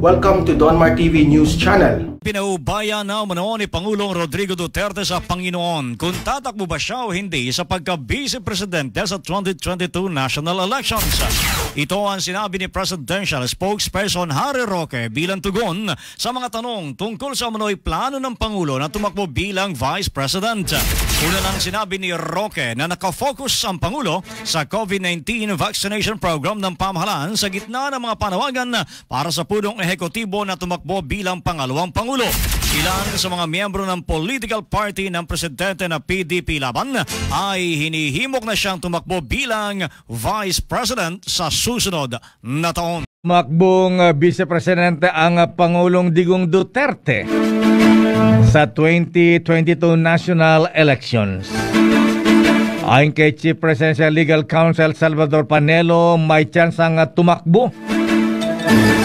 Welcome to Donmar TV News Channel. Pinaubaya na umano ni Pangulong Rodrigo Duterte sa Panginoon kung tatakbo ba siya o hindi sa pagka-vice presidente sa 2022 national elections. Ito ang sinabi ni Presidential Spokesperson Harry Roque bilang tugon sa mga tanong tungkol sa umano'y plano ng Pangulo na tumakbo bilang Vice President. Una nang sinabi ni Roque na nakafocus ang Pangulo sa COVID-19 vaccination program ng pamahalaan sa gitna ng mga panawagan para sa punong ehekutibo na tumakbo bilang pangalawang Pangulo. Ilan sa mga miyembro ng political party ng presidente na PDP Laban ay hinihimok na siyang tumakbo bilang Vice President sa susunod na taon. Tumakbong Vice Presidente ang Pangulong Digong Duterte sa 2022 national elections. Ayon kay Chief Presidential Legal Counsel Salvador Panelo, may chance ang tumakbo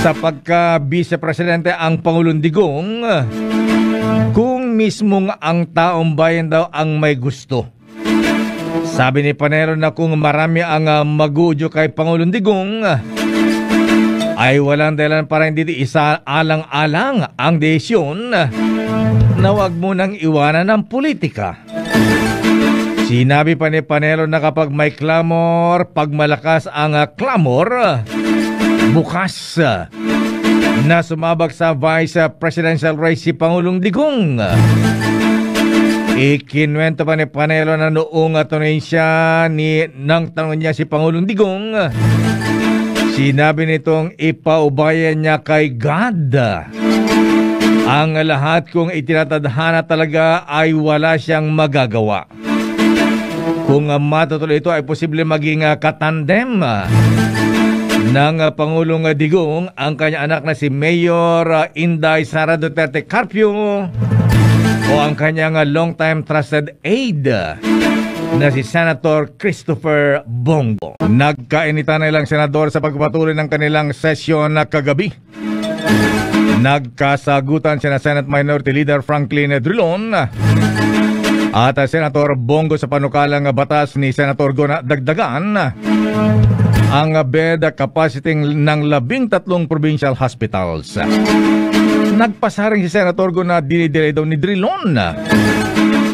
sa pagka-Vice Presidente ang Pangulong Digong kung mismong ang taong bayan daw ang may gusto. Sabi ni Panelo na kung marami ang mag-uudyo kay Pangulong Digong ay walang dahilan para hindi isaalang-alang ang desisyon na wag munang iwanan ng politika. Sinabi pa ni Panelo na kapag may clamor, pag malakas ang clamor, bukas na sumabak sa Vice Presidential race si Pangulong Digong. Ikinwento pa ni Panelo na noong tunoy siya nang tanong niya si Pangulong Digong, sinabi nitong ipaubaya niya kay God ang lahat kung itinatadhana talaga ay wala siyang magagawa. Kung matutuloy ito ay posible maging katandem ng Pangulong Digong ang kanya anak na si Mayor Inday Sara Duterte Carpio o ang kanyang long-time trusted aide na si Senator Christopher Bongo. Nagkainitan na ilang senador sa pagpatuloy ng kanilang sesyon na kagabi. Nagkasagutan sina Senate Minority Leader Franklin Drilon at Senator Bongo sa panukalang batas ni Senator Gona Dagdagan ang bed capacity ng 13 provincial hospitals. Nagpasaring si Senator Gona dinidelay daw ni Drilon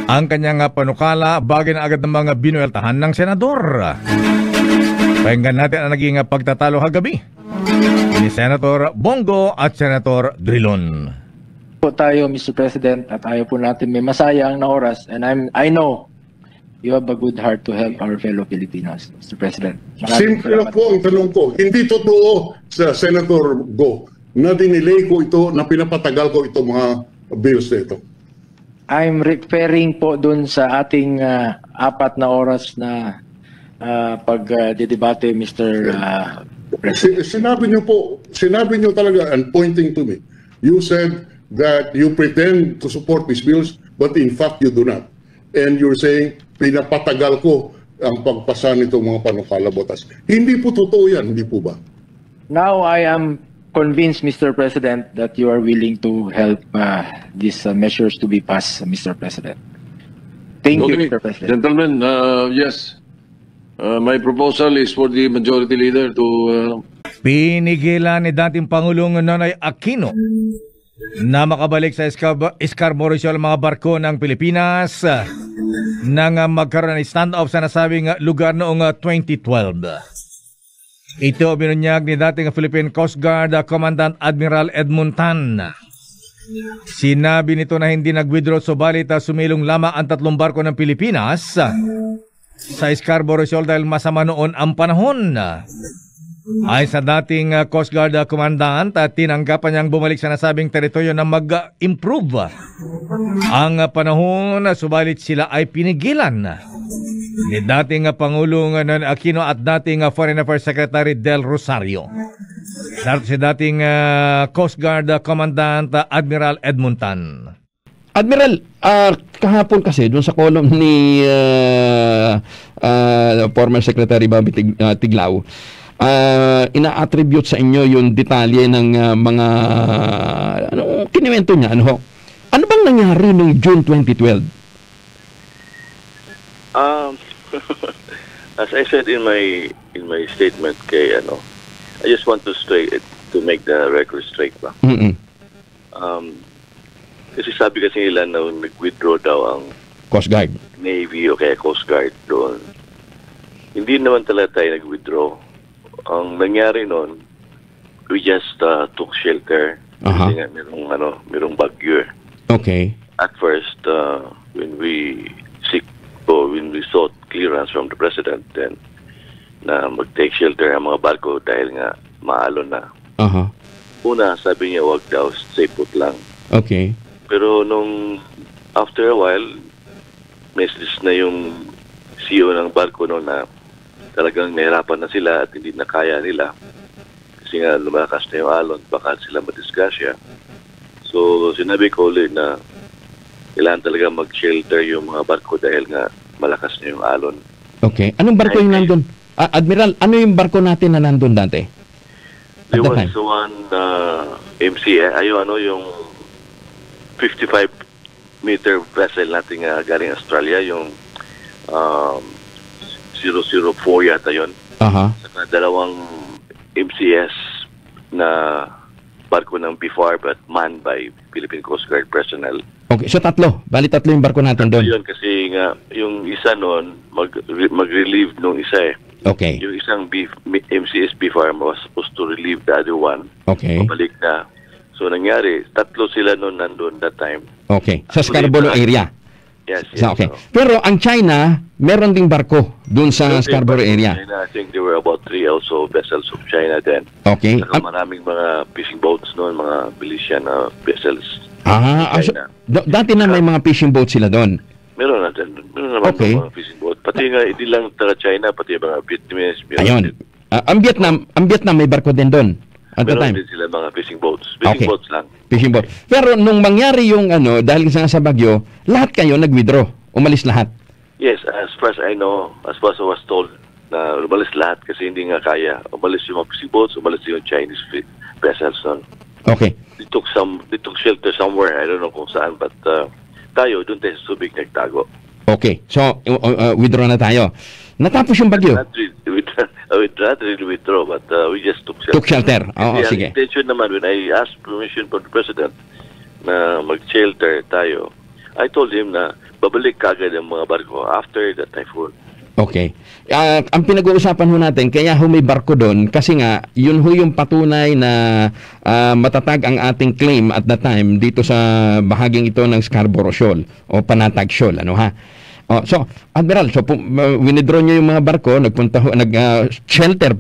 ang kanyang panukala bagay na agad ng mga binueltahan ng senador. Pakinggan natin ang naging pagtatalo kagabi ni Senator Bongo at Senator Drilon. Po tayo, Mr. President, at ayaw po natin may masayang na oras, and I know you have a good heart to help our fellow Filipinos, Mr. President. Simple lang po ang tanong ko. Hindi totoo sa Senator Go na dinilay ko ito, na pinapatagal ko itong mga bills na ito. I'm referring po dun sa ating 4 na oras na pagdidebate, Mr. President. Sinabi niyo talaga, and pointing to me, you said that you pretend to support these bills, but in fact you do not. And you're saying, pinapatagal ko ang pagpasa nitong mga panukala batas. Hindi po totoo yan, hindi po ba? Now I am convinced, Mr. President, that you are willing to help these measures to be passed, Mr. President. Thank you, Mr. President. Gentlemen, yes. My proposal is for the majority leader to... Pinigilan ni dating Pangulong Nonoy Aquino na makabalik sa Scarborough Shoal mga barko ng Pilipinas nang magkaroon ng stand-off sa nasabing lugar noong 2012. Ito binunyag ni dating Philippine Coast Guard Commandant Admiral Edmund Tan. Sinabi nito na hindi nag-withdraw subalit sumilong lamang ang 3 barko ng Pilipinas sa Scarborough Shoal dahil masama noon ang panahon. Ay sa dating Coast Guard Commandant, tinanggapan niyang bumalik sa nasabing teritoryo na mag-improve ang panahon, subalit sila ay pinigilan ni dating Pangulong Aquino at dating Foreign Affairs Secretary Del Rosario. Si dating Coast Guard Commandant Admiral Edmund Tan. Admiral, kahapon kasi doon sa column ni former Secretary Bobby Tiglao, ina-attribute sa inyo yung detalye ng mga kiniwento niya. Ano bang nangyari noong June 2012? As I said in my statement kay I just want to to make the record straight ba. Kasi sabi kasi nila na nag-withdraw daw ang Coast Guard. Navy o kaya Coast Guard doon. Hindi naman talaga tayo nag-withdraw. Ang nangyari noon, we just took shelter. Kasi nga merong bagyo. Okay. At first, when we sought clearance from the President, then na mag-take shelter ang mga barko dahil nga maalon na. Una, sabi niya wag daw, stay put lang. Okay. Pero nung after a while, message na yung CEO ng barko noon na talagang nahirapan na sila at hindi na kaya nila. Kasi nga lumakas na yung alon, baka sila madisgrasya. So sinabi ko ulit na kailangan talaga mag-shelter yung mga barko dahil nga malakas na yung alon. Okay. Anong barko yung nandun? Admiral, ano yung barko natin na nandun dati? There was one MCA, yung 55-meter vessel natin galing Australia, yung 004 yata yun. Saka dalawang MCS na barko ng BFAR but manned by Philippine Coast Guard personnel. Okay, so tatlo yung barko natin doon. Yun, kasi nga, yung isa noon, mag-relieve nung isa eh. Okay. Yung isang MCS BFAR was supposed to relieve the other one. Okay. Pabalik na. So nangyari, tatlo sila noon nandun that time. Okay, sa Scarborough area. Yes. Okay. Pero ang China, meron ding barko doon sa Scarborough area. China, I think there were about 3 also vessels of China then. Okay. Saka maraming mga fishing boats noon, mga Milesian vessels. So, dati na may mga fishing boats sila doon. Meron naman mga fishing boat. Pati nga, hindi lang taga China, pati mga Vietnamese. Ayun. Ang Vietnam may barko din doon. At the time. Meron din sila mga fishing boats. Fishing boats lang. Fishing boat. Pero nung mangyari yung dahil sa bagyo, lahat kayo nag-withdraw. Umalis lahat. Yes, as far as I know, as far as I was told, na umalis lahat kasi hindi nga kaya. Umalis yung mga fishing boats, umalis yung Chinese vessels nun. Okay. They took shelter somewhere. I don't know kung saan, but tayo, doon tayo sa Subic nagtago. Okay. So, withdraw na tayo. Natapos yung bagyo. I would rather withdraw, but we just took shelter. Took shelter. Sige. Ang intention naman, when I asked permission from the President na mag-shelter tayo, I told him na babalik kagad ang mga barko after the typhoon. Okay. Ang pinag-uusapan ho natin, kaya ho may barko doon, kasi nga, yun ho yung patunay na matatag ang ating claim at that time dito sa bahaging ito ng Scarborough Shoal o Panatag Shoal. So, Admiral, winidraw nyo yung mga barko, nag-shelter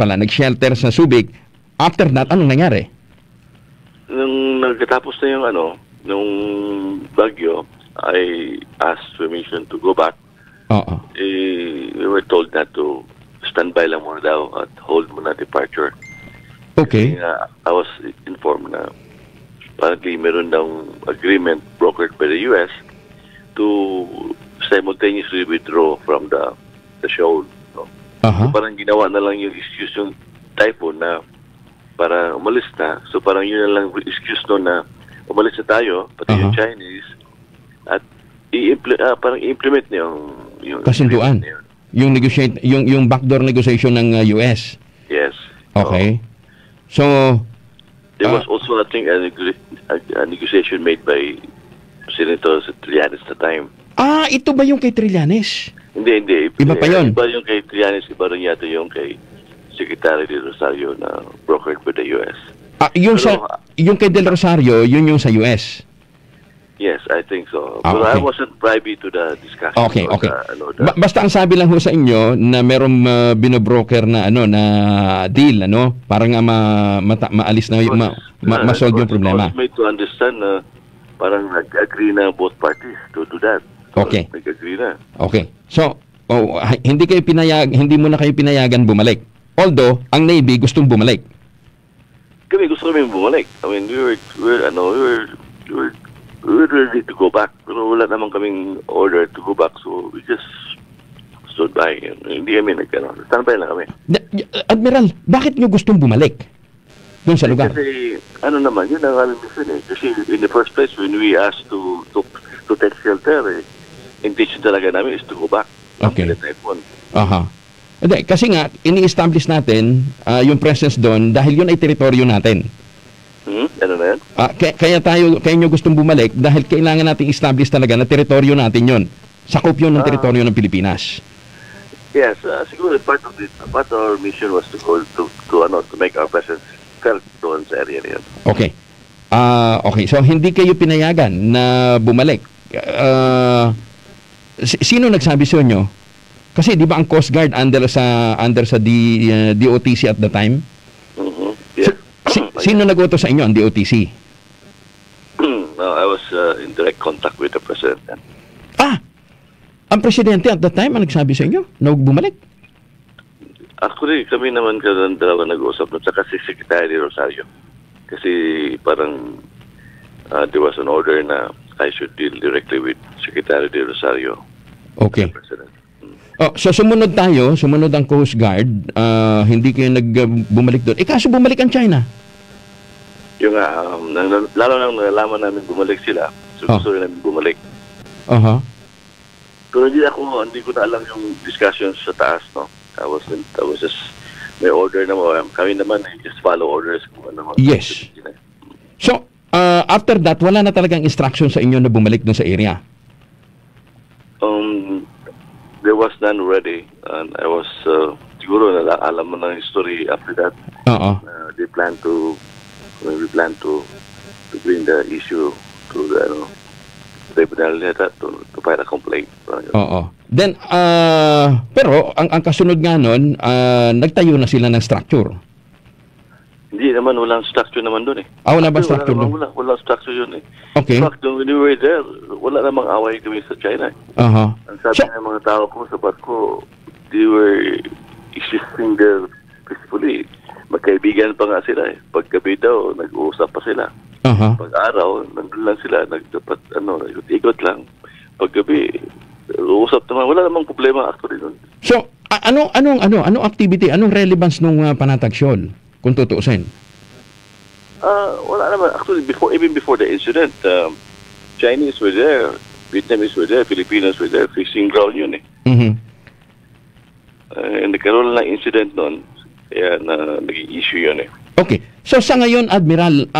sa Subic. After that, anong nangyari? Nung nagkatapos na yung nung bagyo, I asked permission to go back. We were told not to stand by lang muna daw at hold muna departure. Okay. Kasi, I was informed na apparently meron daw agreement brokered by the US to simultaneously withdraw from the shoal. So parang ginawa na lang yung excuse yung typhoon na para umalis na. So parang yun na lang excuse no na umalis na tayo, pati yung Chinese, at parang i-implement na yung kasunduan. Yung backdoor negotiation ng US. Yes. Okay. So there was also, I think, a negotiation made by Senator Trillanes at the time. Ito ba yung kay Trillanes? Hindi. Iba pa yun? Iba yung kay Trillanes, iba rin yata yung kay Secretary de Rosario na brokered by the US. Yung kay Del Rosario, yun yung sa US? Yes, I think so. But I wasn't privy to the discussion. Okay. Basta ang sabi lang ho sa inyo na merong binobroker na deal, para nga maalis na ma-solve yung problema. I was made to understand na parang nag-agree na both parties to do that. Okay. Nag-agree na. Okay. So, hindi mo na kayo pinayagan bumalik. Although, ang Navy gustong bumalik. Gusto kami bumalik. I mean, we were ready to go back. Pero wala naman kaming order to go back. So, we just stood by. Hindi kami standby lang kami. Admiral, bakit nyo gustong bumalik doon sa lugar? Kasi, naman, yun ang alam mission eh. Kasi in the first place, when we asked to take shelter, intention talaga namin is to go back. Okay. Hindi, kasi nga, ini-establish natin yung presence doon dahil yun ay teritoryo natin. Kaya nyo gustong bumalik dahil kailangan natin establish talaga na teritoryo natin yon. Sakop yun ng teritoryo ng Pilipinas. Yes, siguro part of our mission was to go to make our presence felt doon sa area na yun. Okay. Okay, so hindi kayo pinayagan na bumalik. Sino nagsabi sa inyo? Kasi di ba ang Coast Guard under sa DOTC at the time? Yes. Sino nag-utos sa inyo ang DOTC? No, I was in direct contact with the President. Ang presidente at the time ang nagsabi sa inyo na huwag bumalik? Actually, kami naman dalawa nag-uusap nun, saka si Secretary Rosario. Kasi parang there was an order na I should deal directly with Secretary de Rosario. Okay. So sumunod ang Coast Guard, hindi kayo bumalik doon. Kaso bumalik ang China. Yung lalo nang nalaman namin bumalik sila, so gusto rin namin bumalik. Pero hindi ko na alam yung discussions sa taas, no? I was just may order na kami naman just follow orders kung ano. Yes. So after that, wala na talagang instruction sa inyo na bumalik doon sa area? There was none already, and I was siguro alam mo na yung story after that. We plan to bring the issue to the tribunal to file a complaint. Then pero ang kasunod nga nun, nagtayo na sila ng structure. Hindi naman, walang structure naman doon eh. Wala ba structure doon? Wala structure yun eh. Okay. In fact, when we were there, wala namang away kami sa China. Ang sabi ng mga tao ko sa barko, they were existing there peacefully. Magkaibigan pa nga sila eh. Paggabi daw, nag-uusap pa sila. Pag-araw, nandun lang sila, ikot lang. Paggabi, uusap naman. Wala namang problema actually doon. So, anong activity, anong relevance nung Panatag Shoal? Kung tutuusin? Wala naman. Actually, even before the incident, Chinese were there, Vietnamese were there, Filipinos were there, fishing ground yun eh. And nagkaroon lang incident noon, kaya naging issue yun eh. Okay. So sa ngayon, Admiral,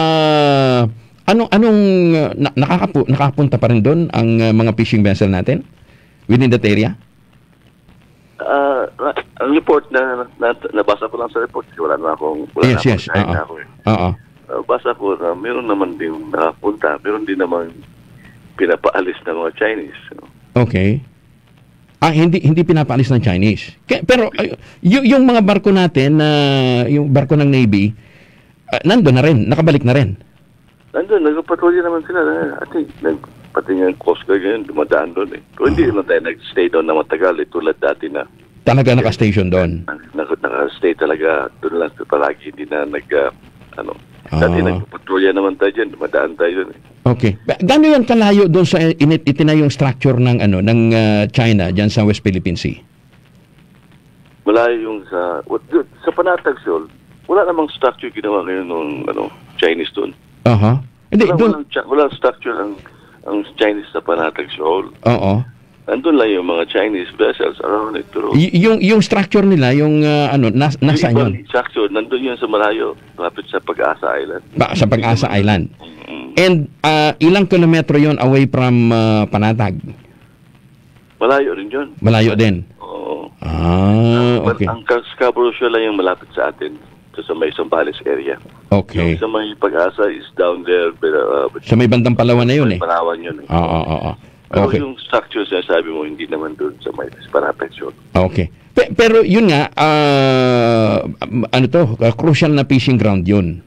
nakapunta pa rin doon ang mga fishing vessel natin within that area? Ang report na nabasa ko lang sa report, wala na akong Yes. Basa ko na meron naman din nakapunta, meron din naman pinapaalis ng mga Chinese. Okay. Hindi pinapaalis ng Chinese. Pero yung mga barko natin, yung barko ng Navy, nandun na rin, nakabalik na rin. Nandun, nagpatrolya naman sila. Pati nga Coast Guard ngayon, dumadaan doon eh. Pero hindi naman tayo nag-stay doon na matagal eh, tulad dati na. Talaga naka-station doon? Naka-stay talaga doon lang palagi, hindi na dati nagpatrolya naman tayo dyan, dumadaan tayo doon eh. Okay. Gano'n yan kalayo doon sa itinayong structure ng China dyan sa West Philippine Sea? Malayo yung sa Panatag Shoal, wala namang structure ginawa ngayon ng Chinese doon. Hindi, wala structure ang Chinese sa Panatag Shoal. Nandun lang yung mga Chinese vessels around it. Pero yung structure nila, nasa yun? Structure, nandun yun sa malayo, lapit sa Pag-asa Island. Sa Pag-asa Island. And ilang kilometro yon away from Panatag? Malayo rin yun. Malayo din? Oo. Okay. Ang Scarborough Shoal lang yung malapit sa atin, sa may Zambales area. Okay. Yung sa may Pag-asa is down there. Sa may bandang Palawan na yun eh? Palawan yun eh. Pero yung structures na sabi mo, hindi naman doon sa may Panatag Shoal. Okay. Pero yun nga, crucial na fishing ground yun.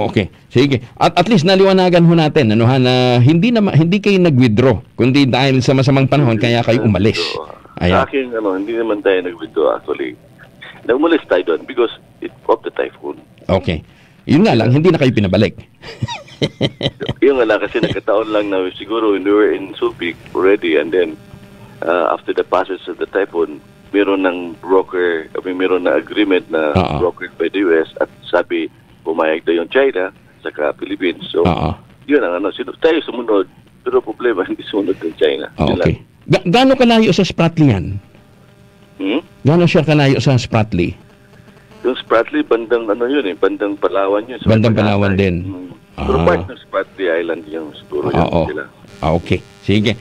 Okay. Sige. At least naliwanagan ho natin na hindi kayo nag-withdraw, kundi dahil sa masamang panahon kaya kayo umalis. Sa akin, hindi naman tayo nag-withdraw actually. Umalis tayo doon because of the typhoon. Okay. Yun nga lang, hindi na kayo pinabalik. Yun nga lang, kasi nagkataon lang na siguro we were in Subic already, and then after the passage of the typhoon, meron ng agreement na brokered by the US, at sabi, pumayag daw yung China, saka Philippines. So, yun ang tayo sumunod, pero problema, hindi sumunod ng China. Okay. Gaano kalayo sa Spratly yan? Gaano siya kalayo sa Spratly? Yung Spratly, bandang ano yun eh, bandang Palawan yun. So Bandang Palawan din. Pero part ng Spratly Island yung siguro yun Oo. sila. Okay. Sige.